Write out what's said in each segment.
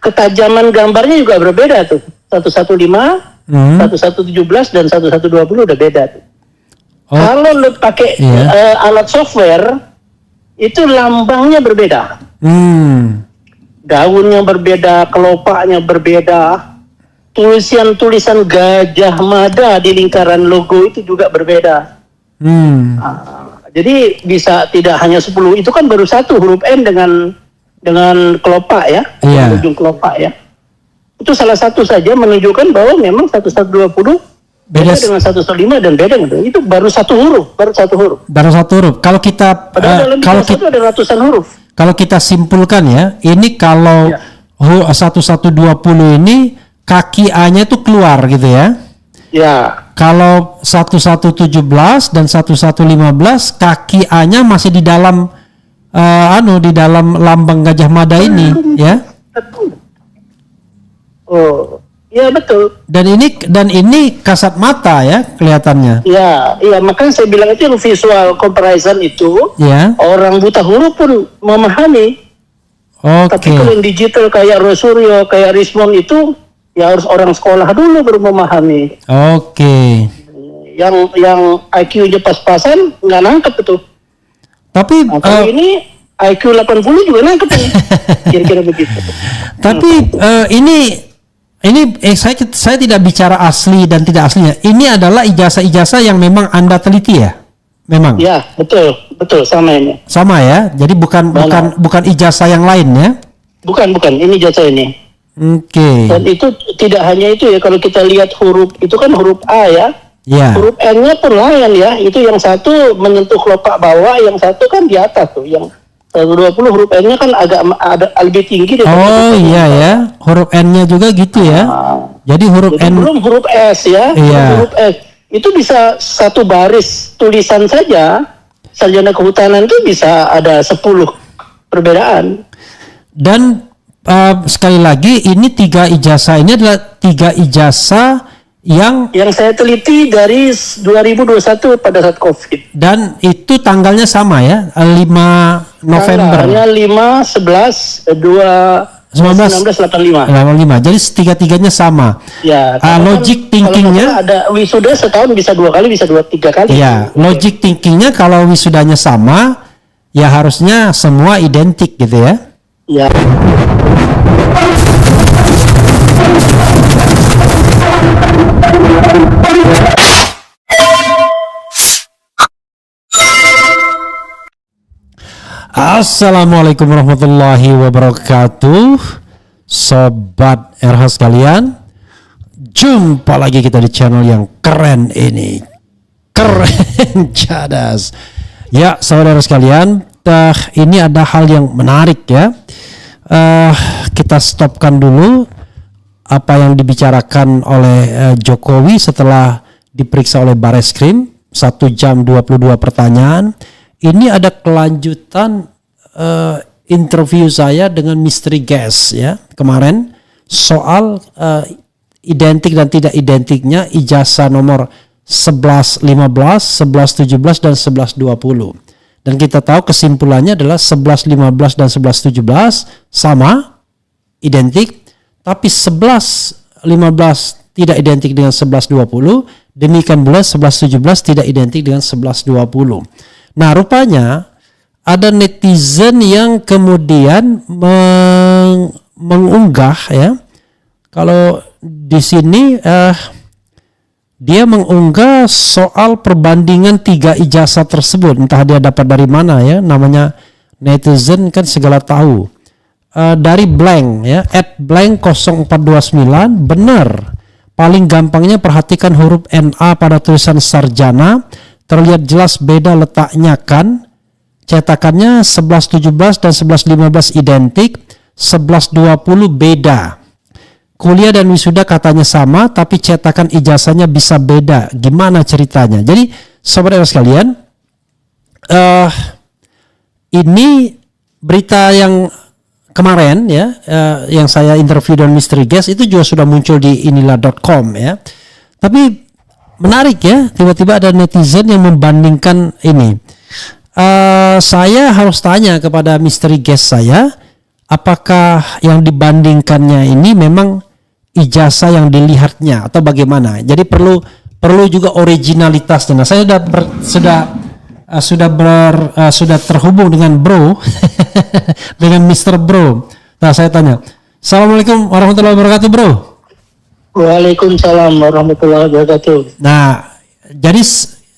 ketajaman gambarnya juga berbeda tuh. 115, 1117 dan 1120 udah beda tuh. Kalau lu pakai alat software itu lambangnya berbeda. Daunnya berbeda, kelopaknya berbeda. Tulisan Gajah Mada di lingkaran logo itu juga berbeda. Jadi bisa tidak hanya 10, itu kan baru satu huruf N dengan kelopak ya, ujung kelopak ya. Itu salah satu saja menunjukkan bahwa memang 1120 beda dengan 115 dan beda gitu. Itu baru satu huruf. Kalau kita kalau kita ada ratusan huruf. Kalau kita simpulkan ya, ini kalau 1120 ini kaki A-nya itu keluar gitu ya. Ya. Kalau 1117 dan 1115 kaki A-nya masih di dalam di dalam lambang Gajah Mada ini ya. Oh, iya betul. Dan ini kasat mata ya kelihatannya. Iya, makanya saya bilang itu visual comparison itu orang buta huruf pun memahami. Tapi kalau yang digital kayak Rosario, kayak Rismond itu ya harus orang sekolah dulu baru memahami. Yang IQ-nya pas-pasan nggak nangkep itu. Tapi kalau ini IQ 80 juga nangkep ini. Kira-kira begitu. Tapi saya tidak bicara asli dan tidak aslinya. Ini adalah ijazah-ijazah yang memang Anda teliti ya? Memang. Ya, betul sama ini. Sama ya. Jadi bukan ijazah yang lain ya? Bukan. Ini ijazah ini. Dan itu tidak hanya itu ya. Kalau kita lihat huruf itu kan huruf A ya. Huruf N-nya pun lain ya. Itu yang satu menyentuh kelopak bawah, yang satu kan di atas tuh. Yang 120 huruf N-nya kan agak lebih tinggi. Ya. Huruf N-nya juga gitu ya. Jadi huruf N. Belum huruf S ya. Huruf S. Itu bisa satu baris tulisan saja. Sarjana kehutanan itu bisa ada 10 perbedaan. Dan sekali lagi ini 3 ijazah ini adalah 3 ijazah yang saya teliti dari 2021 pada saat COVID. Dan itu tanggalnya sama ya, 5 November. Tanggalnya 5, 11, 1985. Jadi tiga-tiganya sama. Ya. Logic thinkingnya ada wisuda setahun bisa 2 kali, bisa 3 kali. Ya, logic thinkingnya kalau wisudanya sama, ya harusnya semua identik gitu ya. Ya. Assalamualaikum warahmatullahi wabarakatuh, Sobat RH sekalian. Jumpa lagi kita di channel yang keren ini, keren cadas. Ya, saudara sekalian, ini ada hal yang menarik ya. Kita stopkan dulu apa yang dibicarakan oleh Jokowi setelah diperiksa oleh Bareskrim, 1 jam 22 pertanyaan. Ini ada kelanjutan interview saya dengan Mystery Guest ya kemarin soal identik dan tidak identiknya ijazah nomor 1115, 1117 dan 1120. Dan kita tahu kesimpulannya adalah 1115 dan 1117 sama, identik, tapi 1115 tidak identik dengan 1120, demikian pula 1117 tidak identik dengan 1120. Nah, rupanya ada netizen yang kemudian mengunggah ya. Kalau di sini dia mengunggah soal perbandingan 3 ijazah tersebut. Entah dia dapat dari mana ya. Namanya netizen kan segala tahu. Dari blank ya, @blank 0429, benar. Paling gampangnya perhatikan huruf NA pada tulisan sarjana. Terlihat jelas beda letaknya kan. Cetakannya 1117 dan 1115 identik, 1120 beda. Kuliah dan wisuda katanya sama, tapi cetakan ijazahnya bisa beda. Gimana ceritanya? Jadi, saudara sekalian, ini berita yang kemarin ya, yang saya interview dengan Mystery Guest itu juga sudah muncul di inilah.com ya. Tapi menarik ya, tiba-tiba ada netizen yang membandingkan ini. Saya harus tanya kepada Mystery Guest saya, apakah yang dibandingkannya ini memang ijazah yang dilihatnya atau bagaimana? Jadi perlu juga originalitasnya. Nah, saya sudah terhubung dengan Bro dengan Mr. Bro. Nah, saya tanya, Assalamualaikum warahmatullahi wabarakatuh, Bro. Waalaikumsalam warahmatullahi wabarakatuh. Nah, jadi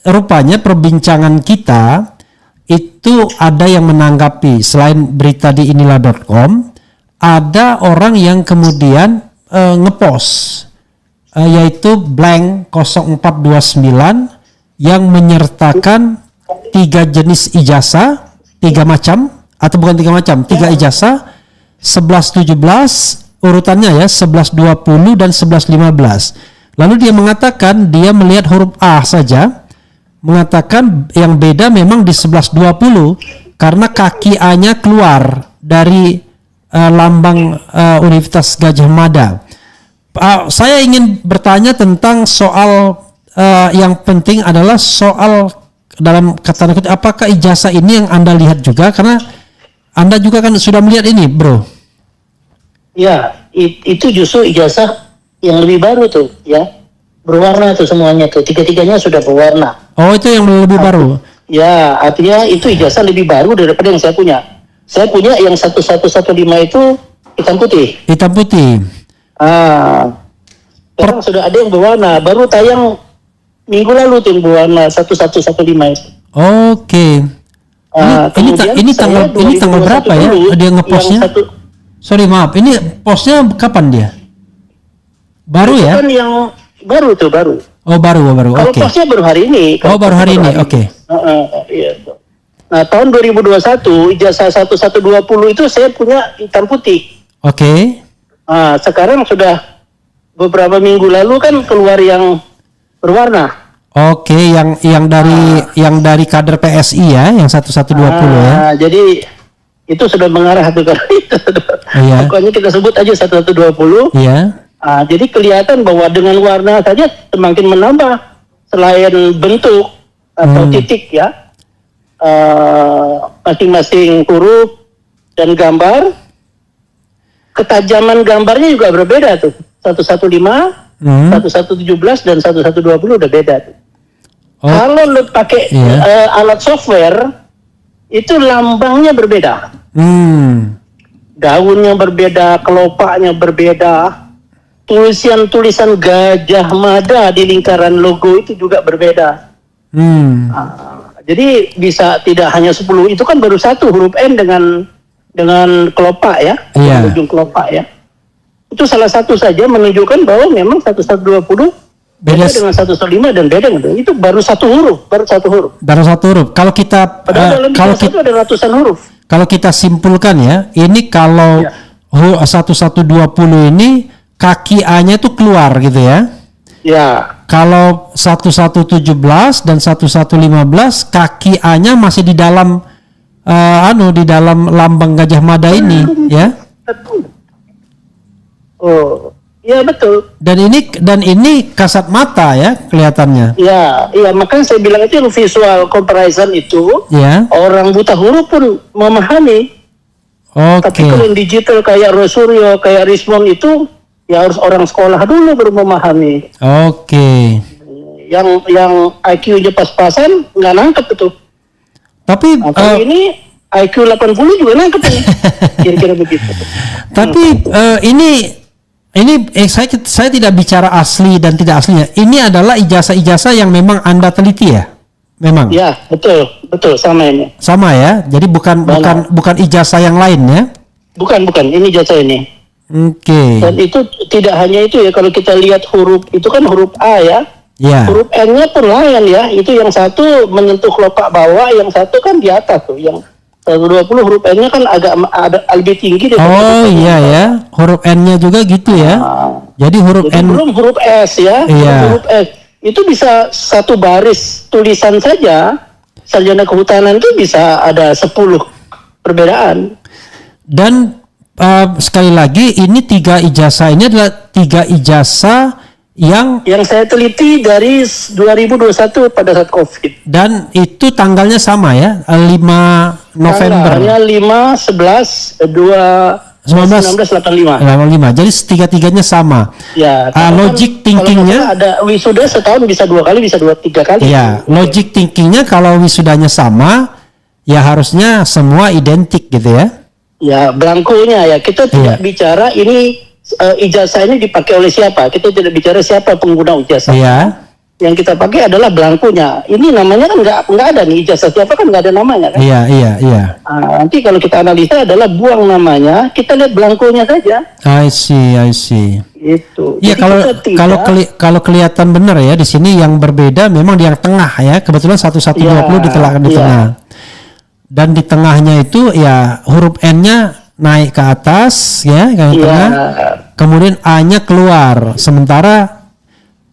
rupanya perbincangan kita itu ada yang menanggapi selain berita di inilah.com, ada orang yang kemudian ngepost yaitu blank 0429 yang menyertakan 3 jenis ijazah, 3 macam atau bukan 3 macam, 3 ijazah 1117 urutannya ya 1120 dan 1115. Lalu dia mengatakan dia melihat huruf A saja, mengatakan yang beda memang di 1120 karena kaki A-nya keluar dari lambang Universitas Gadjah Mada. Saya ingin bertanya tentang soal yang penting adalah soal dalam kata kutip, apakah ijazah ini yang Anda lihat juga, karena Anda juga kan sudah melihat ini, Bro. Ya, itu justru ijazah yang lebih baru tuh, ya, berwarna tuh semuanya tuh, 3-3-nya sudah berwarna. Oh, itu yang lebih baru. Ya, artinya itu ijazah lebih baru daripada yang saya punya. Saya punya yang 1115 itu hitam putih. Hitam putih. Sekarang sudah ada yang berwarna, baru tayang minggu lalu tim berwarna 1115 itu. Oke. Ini tanggal berapa ya dia ngepostnya? Sorry maaf, ini postnya kapan dia? Baru itu ya? Kan yang baru tuh baru. Oh baru. Kalau Oke. postnya baru hari ini. Baru hari ini. Oke. Iya. Nah, tahun 2021 ijazah 1120 itu saya punya hitam putih. Oke. Sekarang sudah beberapa minggu lalu kan keluar yang berwarna. Oke, yang dari kader PSI ya, yang 1120 ya. Jadi itu sudah mengarah tuh karena itu. Iya. Pokoknya kita sebut aja 1120. Iya. Jadi kelihatan bahwa dengan warna saja semakin menambah selain bentuk atau titik ya. Masing-masing huruf dan gambar, ketajaman gambarnya juga berbeda tuh. 115, 1117 dan 1120 udah beda tuh. Kalau lu pakai alat software itu lambangnya berbeda. Daunnya berbeda, kelopaknya berbeda. Tulisan Gadjah Mada di lingkaran logo itu juga berbeda. Jadi bisa tidak hanya 10, itu kan baru satu huruf N dengan kelopak ya, ujung kelopak ya. Itu salah satu saja menunjukkan bahwa memang 1120 beda dengan 115 dan beda dengan itu baru satu huruf. Kalau kita ada ratusan huruf. Kalau kita simpulkan ya, ini kalau 1120 ini kaki A-nya itu keluar gitu ya. Ya. Kalau 1117 dan 1115 kaki A-nya masih di dalam di dalam lambang Gadjah Mada ini ya. Oh, iya betul. Dan ini kasat mata ya kelihatannya. Iya, makanya saya bilang itu visual comparison itu orang buta huruf pun memahami. Tapi kalau yang digital kayak Rosuryo, kayak Rismond itu ya harus orang sekolah dulu baru memahami. Yang IQ-nya pas-pasan nggak nangkep itu. Tapi kalau ini IQ 80 juga nangkep ini. Kira-kira begitu. Tapi ini saya tidak bicara asli dan tidak aslinya. Ini adalah ijazah-ijazah yang memang Anda teliti ya? Memang. Ya, betul sama ini. Sama ya. Jadi bukan ijazah yang lain ya? Bukan. Ini ijazah ini. Oke. Dan itu tidak hanya itu ya, kalau kita lihat huruf itu kan huruf A ya. Huruf N-nya pun lain ya. Itu yang satu menyentuh kelopak bawah, yang satu kan di atas tuh. Yang 120 huruf N-nya kan agak lebih tinggi. Ya. Huruf N-nya juga gitu ya. Jadi huruf N. Belum huruf S ya. Huruf S itu bisa satu baris tulisan saja. Sarjana kehutanan itu bisa ada 10 perbedaan. Dan sekali lagi ini 3 ijazah ini adalah 3 ijazah Yang saya teliti dari 2021 pada saat COVID. Dan itu tanggalnya sama ya, 5 November. Tanggalnya 5, 11, 1985. Jadi tiga-tiganya sama. Ya, logic thinkingnya ada wisuda setahun bisa 2 kali, bisa 3 kali. Ya, logic thinkingnya kalau wisudanya sama, ya harusnya semua identik gitu ya. Ya, belangkonya ya. Kita tidak bicara ini ijazah ini dipakai oleh siapa. Kita tidak bicara siapa pengguna ijazah. Iya. Yang kita pakai adalah belangkonya. Ini namanya kan nggak ada nih, ijazah siapa kan nggak ada namanya kan. Iya. Nanti kalau kita analisa adalah buang namanya, kita lihat belangkonya saja. I see. Itu. Iya, kalau kelihatan benar ya di sini yang berbeda memang di yang tengah ya. Kebetulan 1120 di tengah. Dan di tengahnya itu ya huruf N-nya naik ke atas ya, ke tengah. Kemudian A-nya keluar. Sementara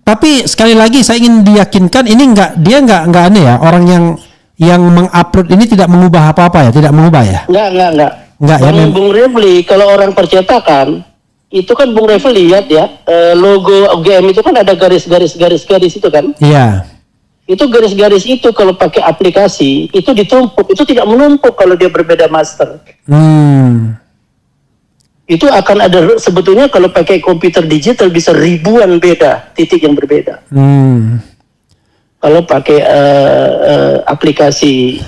tapi sekali lagi saya ingin diyakinkan ini dia nggak aneh ya, orang yang mengupload ini tidak mengubah apa-apa ya, tidak mengubah ya? Enggak ya. Bung Refli, kalau orang percetakan itu kan Bung Refli lihat ya, logo UGM itu kan ada garis-garis itu kan? Iya. Itu garis-garis itu kalau pakai aplikasi itu ditumpuk, itu tidak menumpuk kalau dia berbeda master. Itu akan ada sebetulnya kalau pakai komputer digital bisa ribuan beda titik yang berbeda. Kalau pakai aplikasi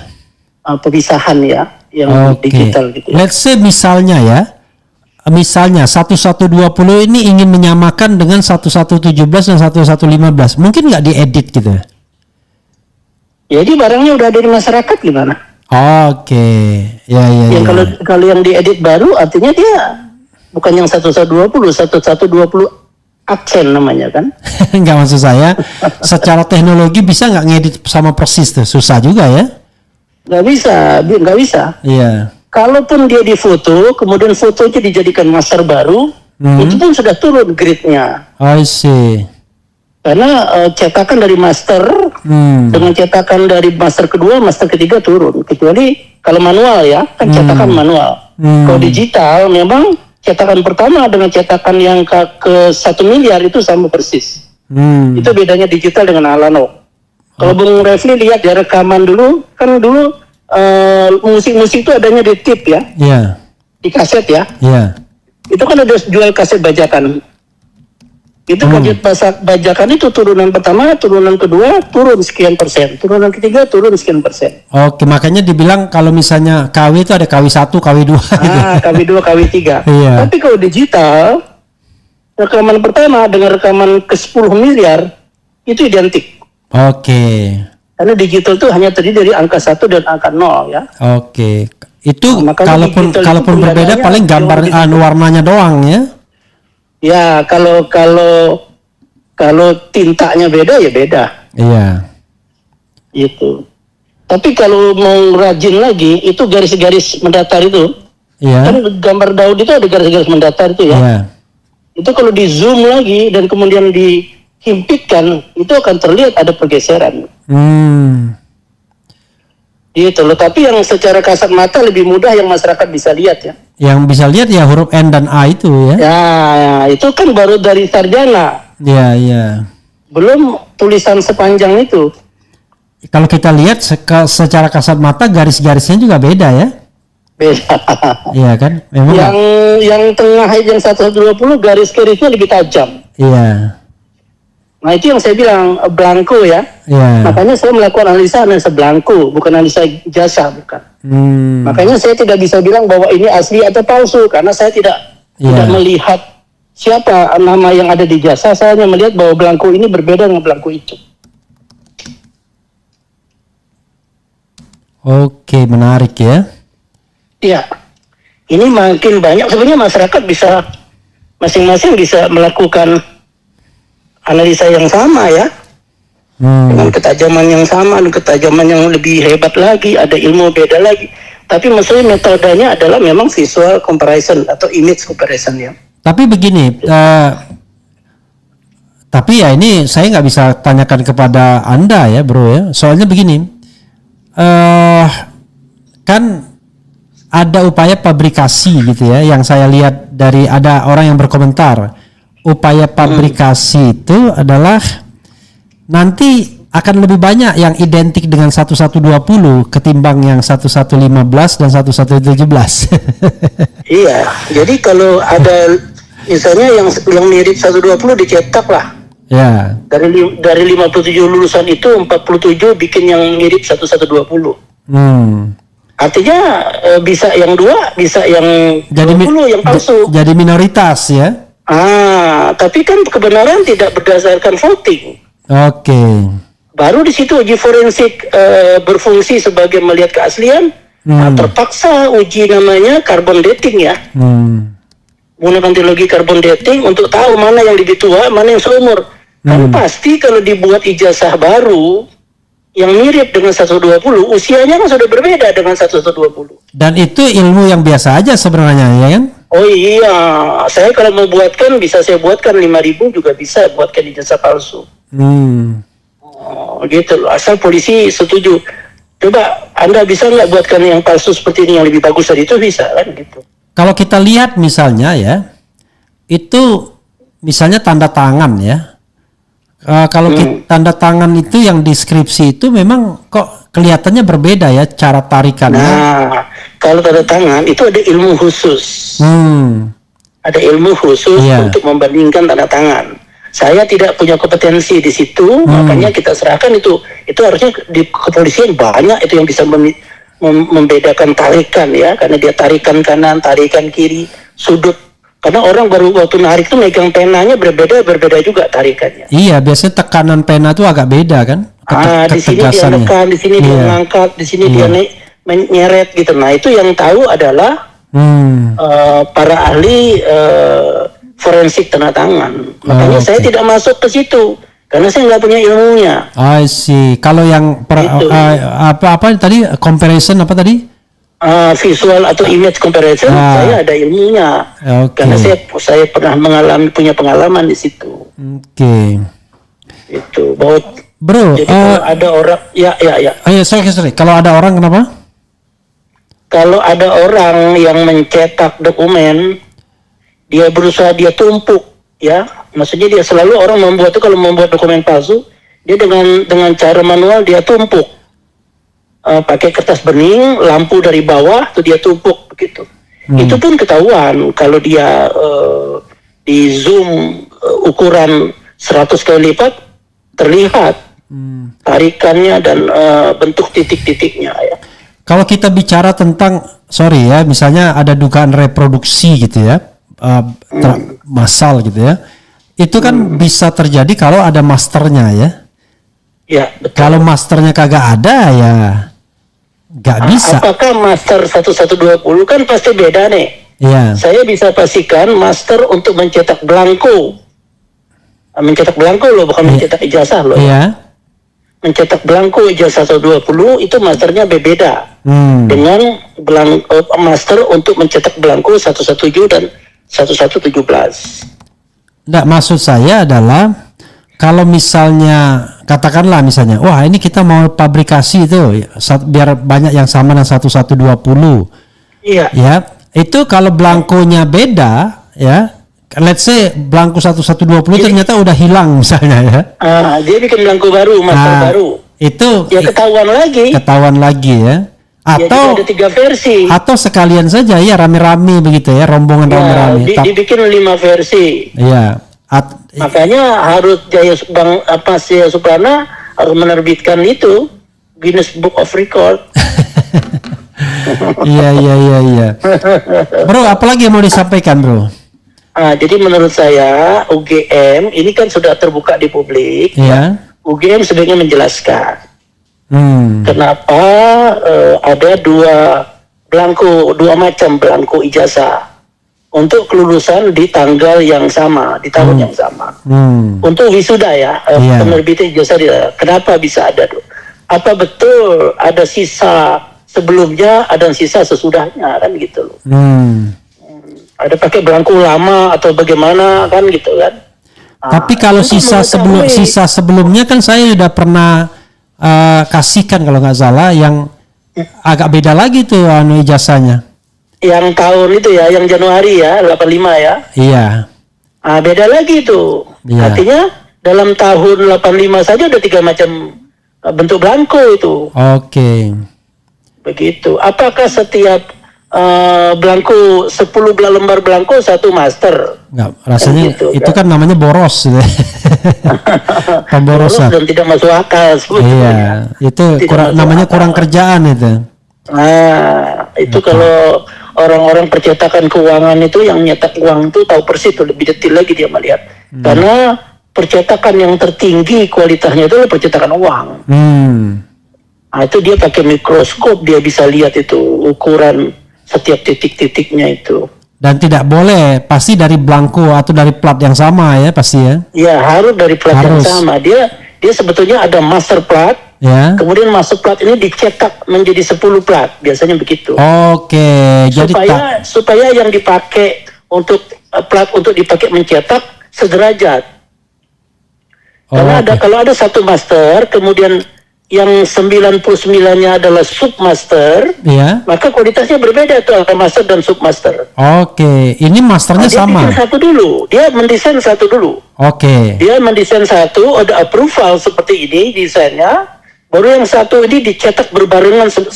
pemisahan ya yang digital gitu. Let's say misalnya 1120 ini ingin menyamakan dengan 1117 dan 1115, mungkin nggak diedit gitu? Jadi barangnya udah ada di masyarakat gimana? Ya. Kalau yang diedit baru artinya dia bukan yang 1120 aksen namanya kan? Enggak, maksud saya secara teknologi bisa nggak ngedit sama persis tuh? Susah juga ya? Nggak bisa. Iya. Kalaupun dia difoto, kemudian fotonya dijadikan master baru, itu pun sudah turun grade-nya. I see. Karena cetakan dari master dengan cetakan dari master kedua, master ketiga turun. Kecuali kalau manual ya, kan cetakan manual. Kalau digital memang cetakan pertama dengan cetakan yang ke 1 miliar itu sama persis. Itu bedanya digital dengan analog. Kalau Bung Refli lihat ya rekaman dulu, kan dulu musik-musik itu adanya di tip ya. Iya. Di kaset ya. Iya. Itu kan ada jual kaset bajakan. Itu kaset bajakan itu turunan pertama, turunan kedua turun sekian persen, turunan ketiga turun sekian persen. Oke, makanya dibilang kalau misalnya KW itu ada KW 1, KW 2 gitu. KW 2, KW 3. Iya. Tapi kalau digital, rekaman pertama dengan rekaman ke 10 miliar itu identik. Oke. Karena digital itu hanya terdiri dari angka 1 dan angka 0 ya. Oke. Itu kalaupun berbeda paling gambar warnanya doang ya. Ya, kalau tintanya beda ya beda. Iya. Itu. Tapi kalau mau rajin lagi, itu garis-garis mendatar itu. Iya. Kan gambar Daud itu ada garis-garis mendatar itu ya. Iya. Itu kalau di zoom lagi dan kemudian dihimpitkan, itu akan terlihat ada pergeseran. Gitu loh. Tapi yang secara kasat mata lebih mudah yang masyarakat bisa lihat ya. Yang bisa lihat ya huruf N dan A itu ya. Ya, itu kan baru dari sarjana. Iya. Belum tulisan sepanjang itu. Kalau kita lihat secara kasat mata garis-garisnya juga beda ya. Beda. Iya kan? Memang yang tengah yang 120 garis-garisnya lebih tajam. Iya. Nah itu yang saya bilang blanko ya. Yeah. Makanya saya melakukan analisa blanko, bukan analisa jasa, bukan. Makanya saya tidak bisa bilang bahwa ini asli atau palsu karena saya tidak melihat siapa nama yang ada di jasa. Saya hanya melihat bahwa blanko ini berbeda dengan blanko itu. Oke, menarik ya. Iya. Ini makin banyak sebenarnya masyarakat bisa masing-masing bisa melakukan analisa yang sama ya, dengan ketajaman yang sama dan ketajaman yang lebih hebat lagi, ada ilmu beda lagi. Tapi maksudnya metodenya adalah memang visual comparison atau image comparison ya. Tapi begini, tapi ya ini saya nggak bisa tanyakan kepada Anda ya bro ya. Soalnya begini, kan ada upaya pabrikasi gitu ya, yang saya lihat dari ada orang yang berkomentar. upaya pabrikasi itu adalah nanti akan lebih banyak yang identik dengan 1120 ketimbang yang 1115 dan 1117. Iya, jadi kalau ada misalnya yang mirip 120 dicetak lah. Ya. Dari 57 lulusan itu 47 bikin yang mirip 1120. Artinya bisa yang 2, bisa yang 20 yang palsu. Jadi minoritas ya. Tapi kan kebenaran tidak berdasarkan voting. Oke. Baru di situ uji forensik berfungsi sebagai melihat keaslian. Terpaksa uji namanya carbon dating ya. Menggunakan teknologi carbon dating untuk tahu mana yang lebih tua, mana yang seumur. Kan pasti kalau dibuat ijazah baru yang mirip dengan 120, usianya kan sudah berbeda dengan 120. Dan itu ilmu yang biasa aja sebenarnya ya kan? Oh iya, saya kalau mau buatkan bisa saya buatkan 5.000 juga bisa buatkan ijazah palsu. Gitu loh, asal polisi setuju. Coba Anda bisa nggak buatkan yang palsu seperti ini yang lebih bagus dari itu, bisa kan gitu. Kalau kita lihat misalnya ya, itu misalnya tanda tangan ya. Kalau tanda tangan itu yang deskripsi itu memang kok kelihatannya berbeda ya cara tarikannya. Nah, kalau tanda tangan itu ada ilmu khusus. Ada ilmu khusus untuk membandingkan tanda tangan. Saya tidak punya kompetensi di situ, makanya kita serahkan itu. Itu harusnya di kepolisian banyak itu yang bisa membedakan tarikan ya, karena dia tarikan kanan, tarikan kiri, sudut. Karena orang baru waktu narik itu megang penanya berbeda juga tarikannya. Iya, biasanya tekanan pena itu agak beda kan? Di sini dia menekan, di sini dia mengangkat, di sini dia menyeret gitu. Nah itu yang tahu adalah para ahli forensik tanda tangan. Makanya saya tidak masuk ke situ karena saya nggak punya ilmunya. I see. Kalau yang apa tadi comparison apa tadi? Visual atau image comparison, saya ada ilmunya. Karena saya pernah punya pengalaman di situ. Itu bahwa bro. Jadi kalau ada orang, ya. Sorry. Kalau ada orang kenapa? Kalau ada orang yang mencetak dokumen, dia berusaha dia tumpuk, ya. Maksudnya dia selalu orang membuat itu kalau membuat dokumen palsu, dia dengan cara manual dia tumpuk. Pakai kertas bening, lampu dari bawah, tuh dia tumpuk begitu. Itu pun ketahuan kalau dia di zoom ukuran 100 kali lipat terlihat tarikannya dan bentuk titik-titiknya ya. Kalau kita bicara tentang misalnya ada dugaan reproduksi gitu ya, massal gitu ya, itu kan bisa terjadi kalau ada masternya ya. Ya, betul. Kalau masternya kagak ada ya nggak bisa. Apakah master 1120 kan pasti beda nih. Iya. Saya bisa pastikan master untuk mencetak belangko. Mencetak belangko loh, bukan mencetak ijazah loh. Iya. Mencetak belangko ijazah 120 itu masternya berbeda dengan master untuk mencetak belangko 117 dan 1117. Nggak, maksud saya adalah kalau misalnya katakanlah misalnya, wah ini kita mau pabrikasi itu biar banyak yang sama dengan 1120. Iya. Ya, itu kalau belangkonya beda ya. Let's say belangko 1120 ternyata udah hilang misalnya ya. Dia bikin belangko baru, master baru. Itu ya ketahuan lagi ya. Atau ada 3 versi. Atau sekalian saja ya rame-rame begitu ya, rombongan rame-rame. Dibikin 5 versi. Iya. Makanya harus Jaya Suprana harus menerbitkan itu Guinness Book of Record. Iya. Bro, apalagi yang mau disampaikan, bro? Jadi menurut saya UGM ini kan sudah terbuka di publik. Iya. UGM sebaiknya menjelaskan kenapa ada dua macam belangko ijazah untuk kelulusan di tanggal yang sama, di tahun yang sama. Untuk wisuda ya, penerbitan ijazah kenapa bisa ada? Apa betul ada sisa sebelumnya, ada sisa sesudahnya kan gitu loh. Ada pakai belangko lama atau bagaimana kan gitu kan. Tapi kalau sisa sebelumnya kan saya sudah pernah kasihkan kalau nggak salah yang agak beda lagi tuh ijazahnya. Yang tahun itu ya, yang Januari ya, 85 ya. Iya. Beda lagi itu. Artinya dalam tahun 85 saja ada 3 macam bentuk belangko itu. Oke. Begitu. Apakah setiap belangko 10 lembar belangko 1 master? Enggak, rasanya gitu, itu kan namanya boros. Pemborosan. Dan tidak masuk akal. Iya, itu namanya kurang kerjaan itu. Nah, itu kalau orang-orang percetakan keuangan itu yang nyetak uang itu tahu persis itu, lebih detail lagi dia melihat. Karena percetakan yang tertinggi kualitasnya itu percetakan uang. Nah, itu dia pakai mikroskop, dia bisa lihat itu ukuran setiap titik-titiknya itu. Dan tidak boleh pasti dari belangko atau dari plat yang sama ya pasti ya? Ya harus dari plat yang sama. Dia sebetulnya ada master plat. Ya. Kemudian master plat ini dicetak menjadi 10 plat, biasanya begitu. Oke, jadi supaya yang dipakai untuk plat untuk dipakai mencetak sederajat. Karena kalau ada 1 master, kemudian yang 99-nya adalah submaster, maka kualitasnya berbeda tuh antara master dan submaster. Oke, ini masternya sama. Dia mendesain satu dulu. Oke. Dia mendesain satu, ada approval seperti ini desainnya. Baru yang satu ini dicetak berbarengan 100.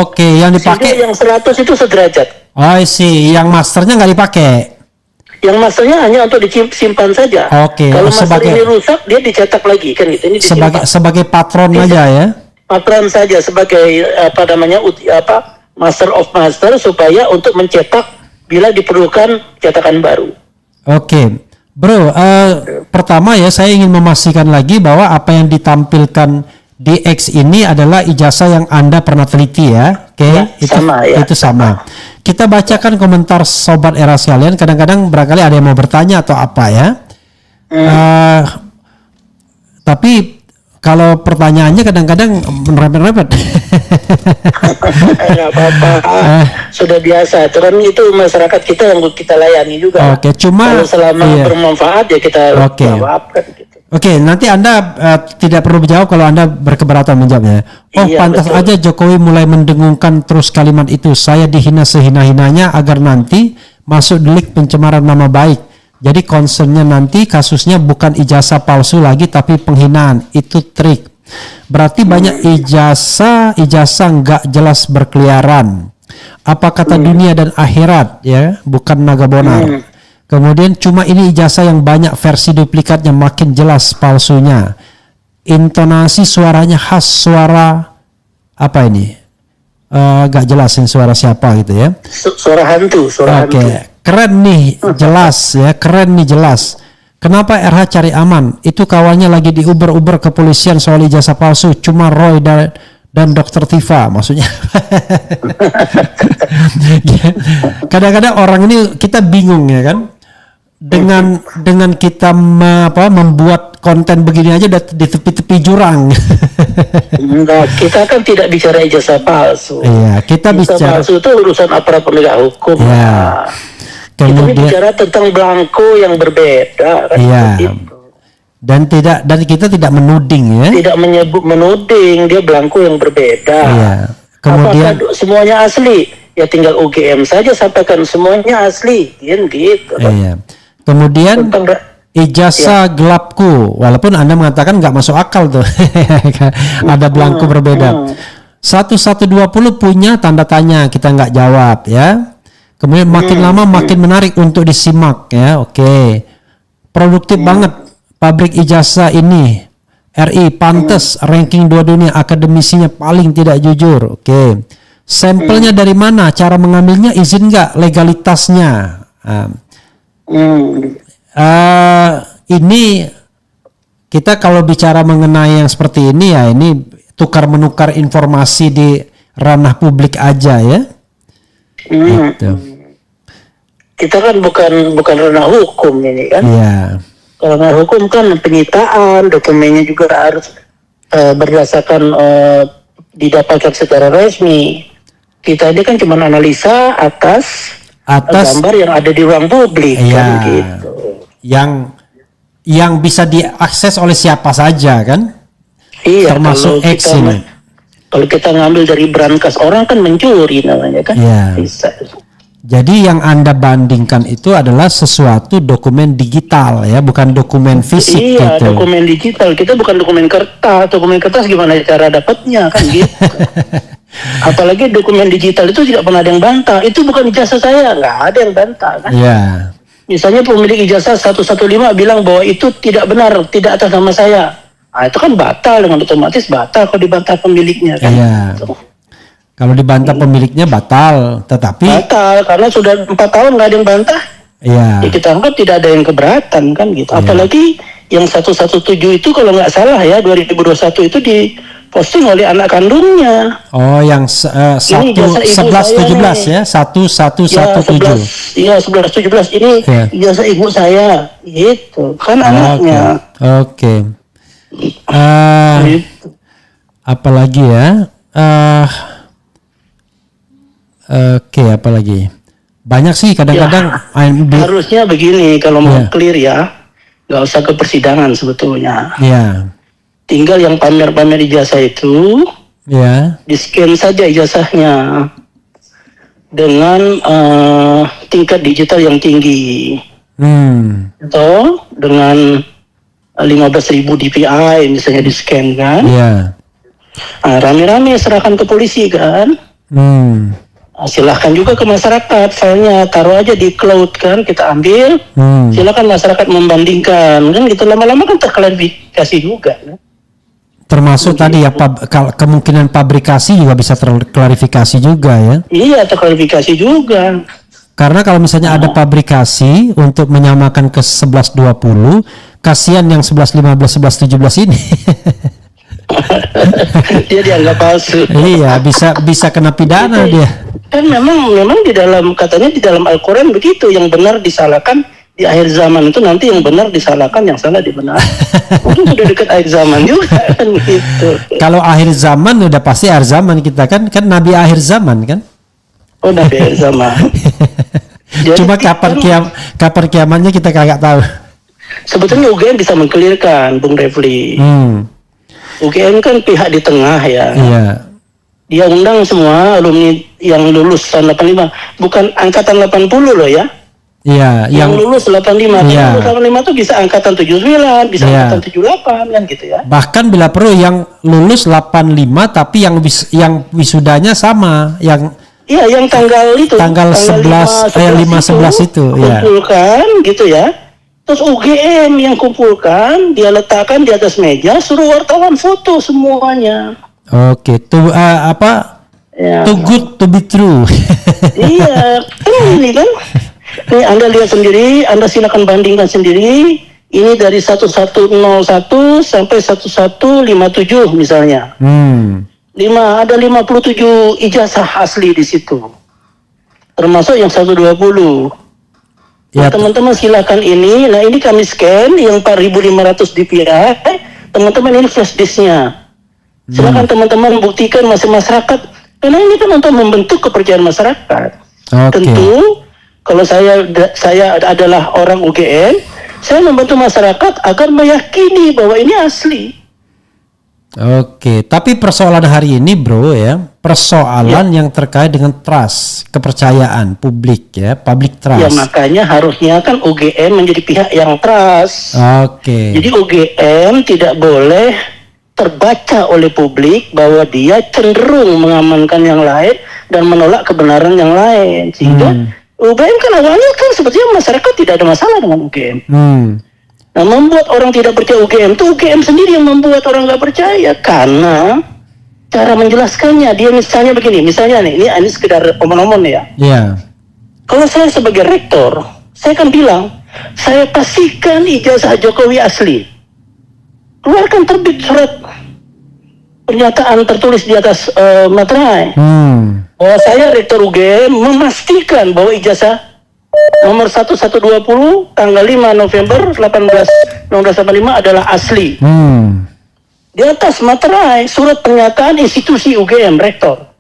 Oke, yang dipakai yang 100 itu sederajat. Oh, yang masternya nggak dipakai. Yang masternya hanya untuk disimpan saja. Oke. Kalau master ini rusak, dia dicetak lagi kan gitu. Ini sebagai patron aja ya. Patron saja sebagai master of master supaya untuk mencetak bila diperlukan cetakan baru. Oke. Bro, pertama ya saya ingin memastikan lagi bahwa apa yang ditampilkan di X ini adalah ijazah yang Anda pernah teliti ya. Oke, itu sama. Kita bacakan komentar sobat era sekalian. Kadang-kadang barangkali ada yang mau bertanya atau apa ya. Tapi kalau pertanyaannya kadang-kadang merepet-repet. Enggak apa-apa. Sudah biasa. Kan itu masyarakat kita yang kita layani juga. Oke, cuma kalau selama bermanfaat ya kita jawabkan gitu. Oke, nanti Anda tidak perlu menjawab kalau Anda berkeberatan menjawabnya. Pantas betul. Aja Jokowi mulai mendengungkan terus kalimat itu. Saya dihina sehina-hinanya agar nanti masuk delik pencemaran nama baik. Jadi concernnya nanti kasusnya bukan ijazah palsu lagi tapi penghinaan. Itu trik. Berarti banyak ijazah nggak jelas berkeliaran. Apa kata dunia dan akhirat ya, bukan naga bonar. Kemudian cuma ini ijazah yang banyak versi duplikatnya, makin jelas palsunya. Intonasi suaranya khas suara apa ini? Gak jelasin suara siapa gitu ya. Suara hantu, hantu. Keren nih, jelas ya, keren nih jelas. Kenapa RH cari aman? Itu kawannya lagi diuber-uber kepolisian soal ijazah palsu. Cuma Roy dan Dr. Tifa maksudnya. Kadang-kadang orang ini kita bingung ya kan. Dengan kita membuat konten begini aja udah di tepi-tepi jurang. Enggak, kita kan tidak bicara ijazah palsu. Iya, kita bicara palsu itu urusan aparat penegak hukum. Iya. Kemudian kita bicara tentang belangko yang berbeda kan. Iya. Gitu. Dan kita tidak menuding ya. Tidak menuding, dia belangko yang berbeda. Iya. Kemudian apakah semuanya asli? Ya tinggal UGM saja sampaikan semuanya asli, gitu. Iya. Kemudian ijazah gelapku, walaupun Anda mengatakan nggak masuk akal tuh, ada belangko berbeda. 1120 punya tanda tanya, kita nggak jawab ya. Kemudian makin lama makin menarik untuk disimak ya. Oke, produktif banget pabrik ijazah ini. RI pantes ranking 2 dunia, akademisinya paling tidak jujur. Oke, sampelnya dari mana? Cara mengambilnya izin nggak? Legalitasnya. Ini kita kalau bicara mengenai yang seperti ini ya, ini tukar menukar informasi di ranah publik aja ya. Gitu. Kita kan bukan ranah hukum ini kan. Iya. Ranah hukum kan penyitaan, dokumennya juga harus berdasarkan didapatkan secara resmi. Kita ini kan cuma analisa atas gambar yang ada di ruang publik kan gitu. Yang bisa diakses oleh siapa saja kan? Iya, termasuk X ini. Kalau kita ngambil dari brankas orang kan mencuri namanya kan? Iya. Bisa. Jadi yang Anda bandingkan itu adalah sesuatu dokumen digital ya, bukan dokumen fisik iya, gitu. Dokumen digital. Kita bukan dokumen kertas. Dokumen kertas gimana cara dapatnya kan gitu. Apalagi dokumen digital itu tidak pernah ada yang bantah. Itu bukan ijazah saya, nggak ada yang bantah kan. Iya. Misalnya pemilik ijazah 115 bilang bahwa itu tidak benar, tidak atas nama saya. Nah, itu kan batal, dengan otomatis batal kalau dibantah pemiliknya kan. Iya. Gitu. Kalau dibantah pemiliknya batal, tetapi Batal karena sudah 4 tahun nggak ada yang bantah. iya. Ya, kita anggap tidak ada yang keberatan kan gitu. Apalagi yang 117 itu kalau nggak salah ya 2021 itu diposting oleh anak kandungnya. Oh, yang 1117 ya, 1117. Iya 1117 ini ijazah ibu saya, gitu kan anaknya. Oke. Apalagi ya? Oke, apalagi? Banyak sih kadang-kadang. Harusnya begini kalau mau clear ya, nggak usah ke persidangan sebetulnya. Iya. Tinggal yang pamer-pamer ijazah itu, di scan saja ijazahnya dengan tingkat digital yang tinggi. Atau dengan 15.000 dpi misalnya di scan kan. Nah, rame-rame serahkan ke polisi kan. Silahkan juga ke masyarakat, filenya taruh aja di cloud kan, kita ambil. Silahkan masyarakat membandingkan kan, gitu lama-lama kan terklarifikasi juga kan? Termasuk tadi ya kemungkinan pabrikasi juga bisa terklarifikasi juga ya. Iya, terklarifikasi juga. Karena kalau misalnya ada pabrikasi untuk menyamakan ke 1120, kasihan yang 1115 1117 ini. Dia dianggap palsu. Iya, bisa kena pidana dia. Kan memang di dalam, katanya di dalam Al-Quran begitu, yang benar disalahkan di akhir zaman itu, nanti yang benar disalahkan, yang salah dibenarkan. Mungkin sudah dekat akhir zaman juga kan gitu. Kalau akhir zaman udah pasti akhir zaman kita kan Nabi akhir zaman kan. Oh, Nabi akhir zaman. Jadi, cuma kapan kiamatnya kita kagak tahu. Sebetulnya UGM bisa mengkelirkan, Bung Refli. UGM kan pihak di tengah ya. Iya. Dia undang semua alumni yang lulus tahun 85, bukan angkatan 80 loh ya. Iya, yang lulus 85. Iya. Yang lulus 85 itu bisa angkatan 79, bisa angkatan 78 kan gitu ya. Bahkan bila perlu yang lulus 85 tapi yang wisudanya sama, yang yang tanggal 11 itu ya. Kumpulkan gitu ya. Terus UGM yang kumpulkan, dia letakkan di atas meja, suruh wartawan foto semuanya. Oke, too good to be true. Iya, kan ini kan. Nih Anda lihat sendiri, Anda silakan bandingkan sendiri. Ini dari 1101 sampai 1157 misalnya. Ada 57 ijazah asli di situ. Termasuk yang 120. Ya, teman-teman silakan ini. Nah, ini kami scan yang 4.500 dpi. Teman-teman ini flash disknya. Silakan teman-teman buktikan masyarakat. Karena ini kan untuk membentuk kepercayaan masyarakat. Tentu kalau saya adalah orang UGM, saya membantu masyarakat agar meyakini bahwa ini asli. Oke, tapi persoalan hari ini bro ya, persoalan yang terkait dengan trust, kepercayaan publik ya, public trust. Ya makanya harusnya kan UGM menjadi pihak yang trust. Jadi UGM tidak boleh terbaca oleh publik bahwa dia cenderung mengamankan yang lain dan menolak kebenaran yang lain. Sehingga UGM kan awalnya kan sebetulnya masyarakat tidak ada masalah dengan UGM. Nah, membuat orang tidak percaya UGM itu UGM sendiri yang membuat orang nggak percaya karena cara menjelaskannya. Dia misalnya begini, misalnya nih, ini sekedar omong-omong ya. Kalau saya sebagai rektor, saya akan bilang, saya pastikan ijazah Jokowi asli. Keluarkan terbit surat pernyataan tertulis di atas materai bahwa saya rektor UGM memastikan bahwa ijazah nomor 1120 tanggal 5 November 1985 adalah asli. Di atas materai surat pernyataan institusi UGM rektor.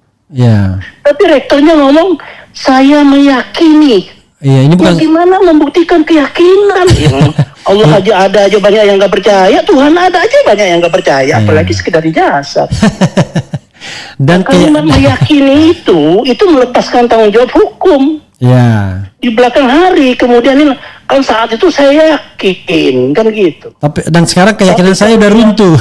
Tapi rektornya ngomong saya meyakini. Ini bukan gimana membuktikan keyakinan? Allah ada aja banyak yang nggak percaya, Tuhan ada aja banyak yang nggak percaya, apalagi sekedar ijazah. Dan kalimat meyakini itu melepaskan tanggung jawab hukum. Ya. Di belakang hari, kemudian ini kan saat itu saya yakin kan gitu. Tapi dan sekarang keyakinan saya udah runtuh.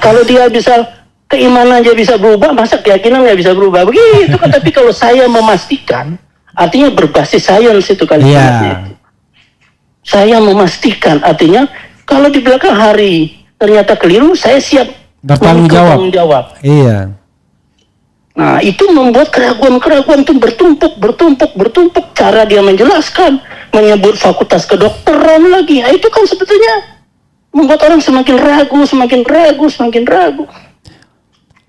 Kalau dia bisa keimanan aja bisa berubah, masa keyakinan nggak bisa berubah begitu kan? Tapi kalau saya memastikan, artinya berbasis sains itu kalimatnya itu. Saya memastikan, artinya kalau di belakang hari ternyata keliru, saya siap bertanggung jawab. Iya. Nah, itu membuat keraguan-keraguan itu bertumpuk. Cara dia menjelaskan, menyebut fakultas kedokteran lagi. Nah, itu kan sebetulnya membuat orang semakin ragu.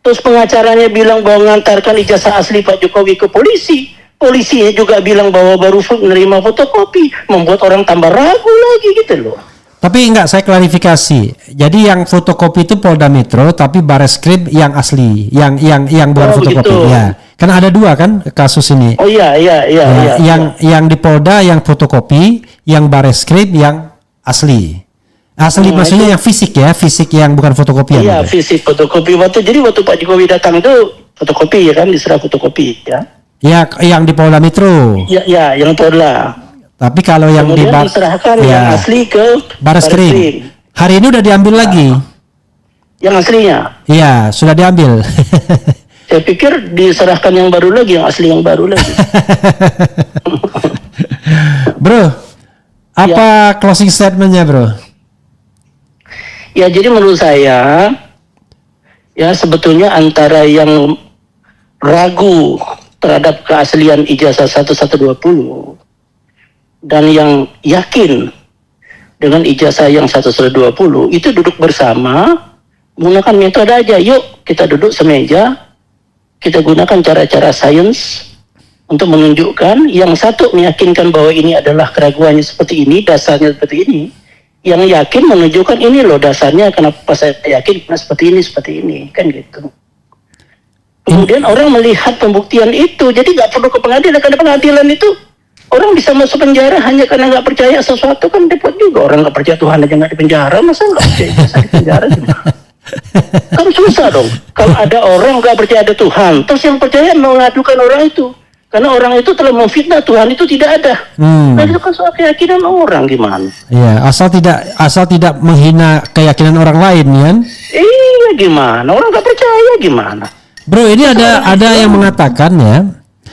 Terus pengacaranya bilang bahwa mengantarkan ijazah asli Pak Jokowi ke polisi. Polisinya juga bilang bahwa baru menerima fotokopi. Membuat orang tambah ragu lagi gitu loh. Tapi enggak, saya klarifikasi. Jadi yang fotokopi itu Polda Metro, tapi Bareskrim yang asli, yang bukan fotokopi. Gitu. Ya, karena ada dua kan kasus ini. Oh iya. Yang di Polda yang fotokopi, yang Bareskrim yang asli. Asli maksudnya itu, yang fisik yang bukan fotokopian. Iya, fisik fotokopi. Waktu Pak Jokowi datang itu fotokopi ya kan, diserah fotokopi ya. Ya, yang di Polda Metro. Ya, yang Polda. Tapi kalau yang diserahkan yang asli ke Bareskrim. Hari ini udah diambil lagi. Yang aslinya? Iya, sudah diambil. Saya pikir diserahkan yang baru lagi, yang asli yang baru lagi. Bro, apa closing statementnya, bro? Ya, jadi menurut saya, ya sebetulnya antara yang ragu terhadap keaslian ijazah 1120 dan yang yakin dengan ijazah yang 1120 itu duduk bersama menggunakan metode aja. Yuk kita duduk semeja, kita gunakan cara-cara sains untuk menunjukkan. Yang satu meyakinkan bahwa ini adalah keraguannya seperti ini, dasarnya seperti ini. Yang yakin menunjukkan ini loh dasarnya, kenapa saya yakin karena seperti ini kan gitu. Kemudian orang melihat pembuktian itu, jadi nggak perlu ke pengadilan, karena pengadilan itu orang bisa masuk penjara hanya karena nggak percaya sesuatu, kan repot juga. Orang nggak percaya Tuhan aja nggak di penjara, masa nggak percaya di penjara gimana? Kan susah dong. Kalau ada orang nggak percaya ada Tuhan, terus yang percaya mengadukan orang itu, karena orang itu telah memfitnah Tuhan itu tidak ada. Nah itu kan soal keyakinan orang gimana? Iya, asal tidak menghina keyakinan orang lain, kan? Iya, gimana? Orang nggak percaya gimana? Bro, ini ada yang mengatakan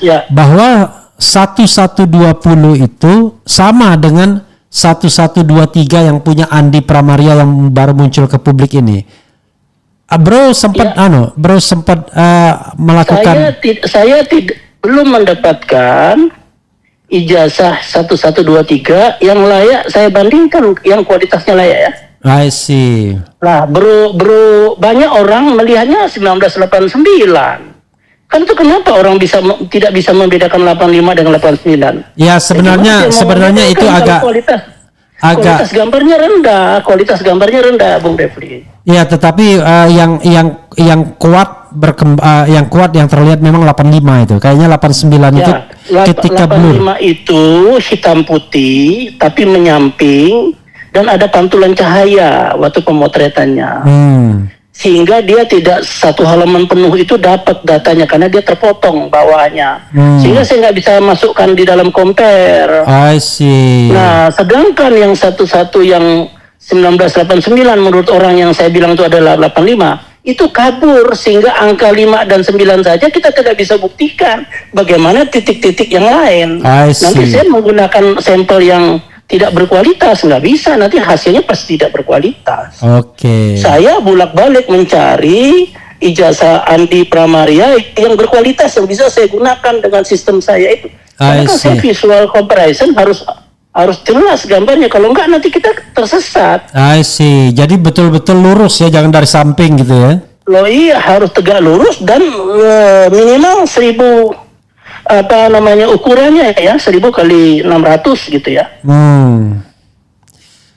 ya bahwa 1120 itu sama dengan 1123 yang punya Andi Pramaria yang baru muncul ke publik ini. Bro sempat melakukan. Saya belum mendapatkan ijazah 1123 yang layak saya bandingkan, yang kualitasnya layak ya. I see. Nah, bro banyak orang melihatnya 1989. Kan itu kenapa orang tidak bisa membedakan 85 dengan 89? Ya sebenarnya itu agak kualitas gambarnya rendah, Bung Refli. Ya, tetapi yang kuat yang terlihat memang 85 itu. Kayaknya 89 itu ketika blur. 85 itu hitam putih tapi menyamping dan ada pantulan cahaya waktu pemotretannya. Sehingga dia tidak satu halaman penuh itu dapat datanya karena dia terpotong bawahnya. Sehingga saya nggak bisa masukkan di dalam compare. I see. Nah, sedangkan yang satu-satu yang 1989 menurut orang yang saya bilang itu adalah 85, itu kabur sehingga angka 5 dan 9 saja kita tidak bisa buktikan. Bagaimana titik-titik yang lain? Nanti saya menggunakan sampel yang tidak berkualitas, nggak bisa, nanti hasilnya pasti tidak berkualitas. Oke. Saya bolak-balik mencari ijazah Andi Pramaria yang berkualitas yang bisa saya gunakan dengan sistem saya itu. Karena saya visual comparison harus jelas gambarnya, kalau enggak nanti kita tersesat. I see. Jadi betul-betul lurus ya, jangan dari samping gitu ya. Loh iya, harus tegak lurus dan minimal 1000 ukurannya ya 1000 kali 600 gitu ya.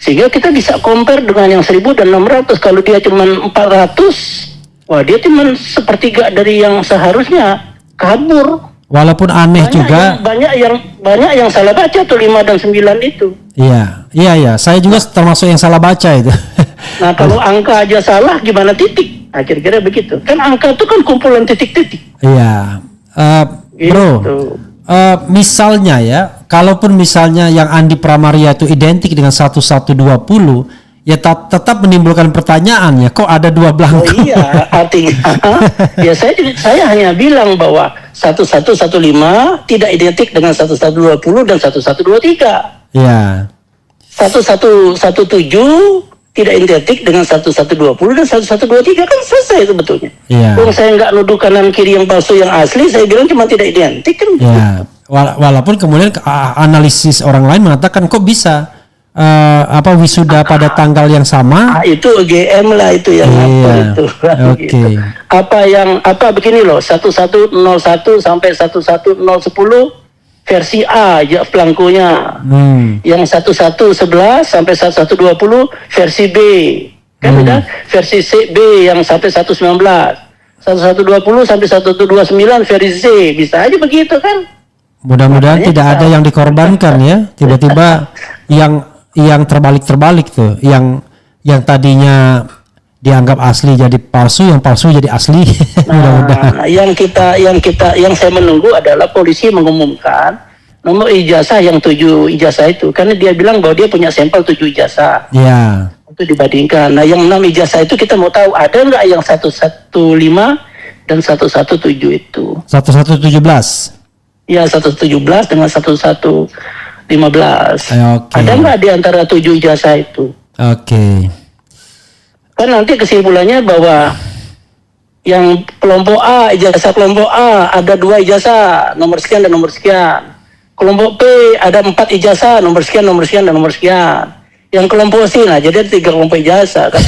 Sehingga kita bisa compare dengan yang 1000 dan 600. Kalau dia cuma 400, wah dia cuma sepertiga dari yang seharusnya, kabur. Walaupun aneh juga. Banyak yang salah baca tuh 5 dan 9 itu. Iya. Saya juga termasuk yang salah baca itu. Nah kalau angka aja salah, gimana titik? Nah, kira-kira begitu. Kan angka itu kan kumpulan titik-titik. Iya. Bro, misalnya ya, kalaupun misalnya yang Andi Pramaria itu identik dengan 1120, ya tetap menimbulkan pertanyaan ya, kok ada dua belangko? Oh iya, artinya ya saya hanya bilang bahwa 1115 tidak identik dengan 1120 dan 1123. Ya. 1117 tidak identik dengan 1120 dan 1123, kan selesai sebetulnya. Iya. Kalau saya nggak nuduh kanan kiri yang palsu yang asli, saya bilang cuma tidak identik kan. Ya. Walaupun kemudian analisis orang lain mengatakan kok bisa wisuda pada tanggal yang sama. Itu GM lah itu yang itu. Oke. Gitu. Apa begini loh, 1101 sampai 11010 versi A ya belangkonya. Yang 1111 sampai 1120 versi B. Kan ada versi C B yang sampai 119. 1120 sampai 129 versi C. Bisa aja begitu kan. Mudah-mudahan tidak ada yang dikorbankan ya. Tiba-tiba yang terbalik tuh, yang tadinya dianggap asli jadi palsu, yang palsu jadi asli. Nah, yang saya menunggu adalah polisi mengumumkan nomor ijazah yang 7 ijazah itu, karena dia bilang bahwa dia punya sampel 7 ijazah. Ya. Itu dibandingkan. Nah, yang 6 ijazah itu kita mau tahu ada nggak yang 115 dan 117 itu. 1117. Ya, 117 dengan 1115. Okay. Ada nggak di antara 7 ijazah itu? Oke. Kan nanti kesimpulannya bahwa yang kelompok A, ijazah kelompok A ada 2 ijazah, nomor sekian dan nomor sekian. Kelompok P ada 4 ijazah, nomor sekian dan nomor sekian. Yang kelompok C, nah jadi ada 3 kelompok ijazah kan.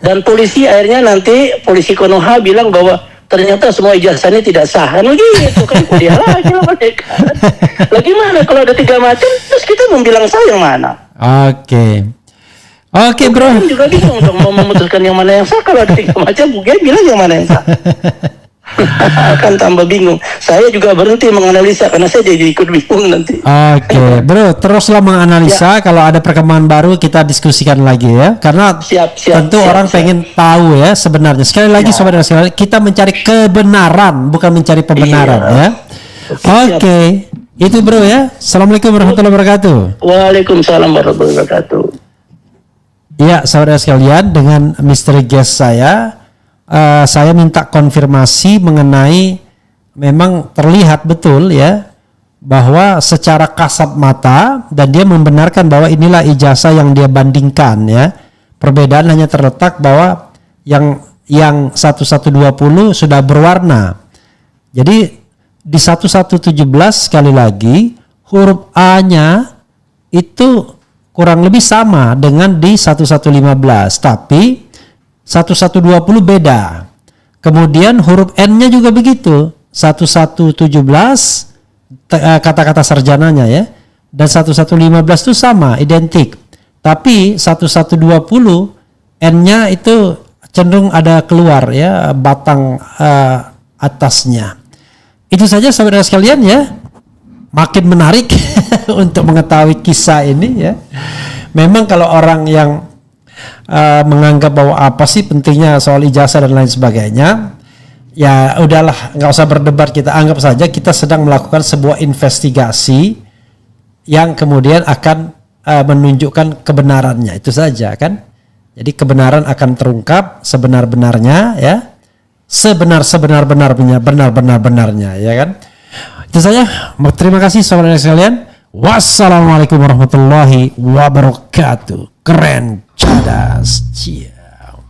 Dan polisi akhirnya nanti, polisi Konoha bilang bahwa ternyata semua ijazah ini tidak sah, kan begitu kan. Dia lagi lah mereka. Lagi mana kalau ada 3 macam, terus kita mau bilang sah yang mana? Oke bro. Kan juga bingung dong mau memutuskan yang mana yang sah kalau ada 3 macam, dia bilang yang mana yang sah. Akan tambah bingung. Saya juga berhenti menganalisa karena saya jadi ikut bingung nanti. Oke, bro, teruslah menganalisa. Kalau ada perkembangan baru kita diskusikan lagi ya. Karena tentu orang pengen tahu ya sebenarnya. Sekali lagi saudara-saudara, kita mencari kebenaran, bukan mencari pembenaran ya. Oke, itu bro ya. Assalamualaikum warahmatullahi wabarakatuh. Waalaikumsalam warahmatullahi wabarakatuh. Ya, saudara sekalian, dengan misteri guest saya minta konfirmasi mengenai, memang terlihat betul ya bahwa secara kasat mata, dan dia membenarkan bahwa inilah ijazah yang dia bandingkan ya. Perbedaan hanya terletak bahwa yang 1120 sudah berwarna. Jadi di 1117 sekali lagi huruf A-nya itu kurang lebih sama dengan di 1115, tapi 1120 beda. Kemudian huruf N-nya juga begitu. 1117 kata-kata sarjananya ya. Dan 1115 itu sama, identik. Tapi 1120 N-nya itu cenderung ada keluar ya, batang atasnya. Itu saja saudara sekalian ya. Makin menarik untuk mengetahui kisah ini ya. Memang kalau orang yang menganggap bahwa apa sih pentingnya soal ijazah dan lain sebagainya, ya udahlah, nggak usah berdebat, kita anggap saja kita sedang melakukan sebuah investigasi yang kemudian akan menunjukkan kebenarannya, itu saja kan. Jadi kebenaran akan terungkap sebenar-benarnya ya, benar-benarnya ya kan. Itu saja. Terima kasih saudara sekalian. Wassalamualaikum warahmatullahi wabarakatuh. Keren, cadas, ciao.